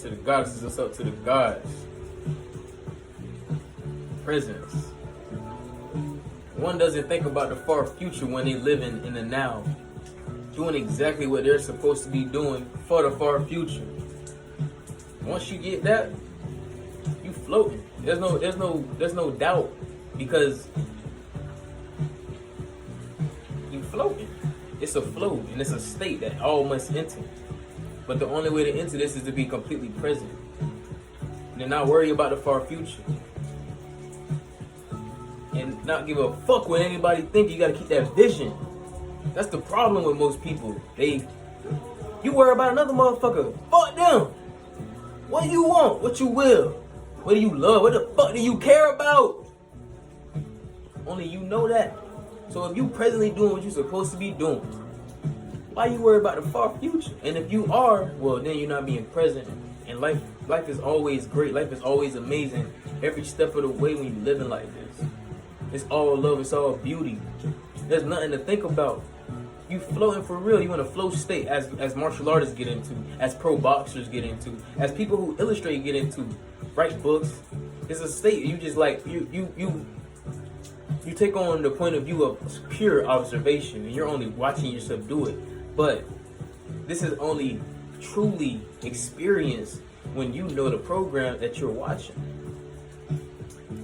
To the goddesses, it's up to the gods. Presence. One doesn't think about the far future when they living in the now, doing exactly what they're supposed to be doing for the far future. Once you get that, you floating. There's no doubt, because you floating. It's a flow and it's a state that all must enter. But the only way to enter this is to be completely present and not worry about the far future. And not give a fuck what anybody think. You gotta keep that vision. That's the problem with most people. You worry about another motherfucker. Fuck them. What do you want? What you will? What do you love? What the fuck do you care about? Only you know that. So if you presently doing what you're supposed to be doing, why you worry about the far future? And if you are, well, then you're not being present. And life is always great. Life is always amazing. Every step of the way when you're living like this. It's all love. It's all beauty. There's nothing to think about. You floating for real. You in a flow state, as martial artists get into, as pro boxers get into, as people who illustrate get into, write books. It's a state. You just like you take on the point of view of pure observation, and you're only watching yourself do it. But this is only truly experienced when you know the program that you're watching.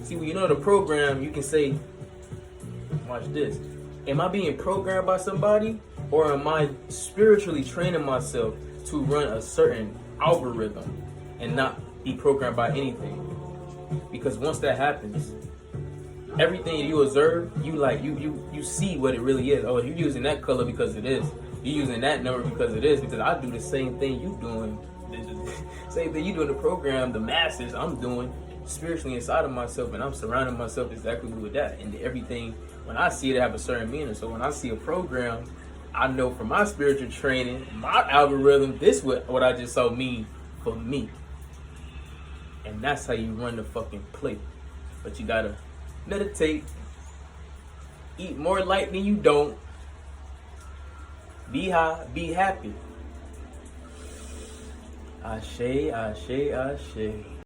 See, when you know the program, you can say, watch this. Am I being programmed by somebody, or am I spiritually training myself to run a certain algorithm and not be programmed by anything? Because once that happens, everything you observe, you see what it really is. Oh, you're using that color because it is. You're using that number because it is. Because I do the same thing you doing. Same thing you doing the program, the masses, I'm doing spiritually inside of myself, and I'm surrounding myself exactly with that. And everything, when I see it, have a certain meaning. So when I see a program, I know from my spiritual training, my algorithm, this what I just saw mean for me. And that's how you run the fucking play. But you gotta meditate, eat more light than you don't, be high, be happy. Ashe, ashe, ashe.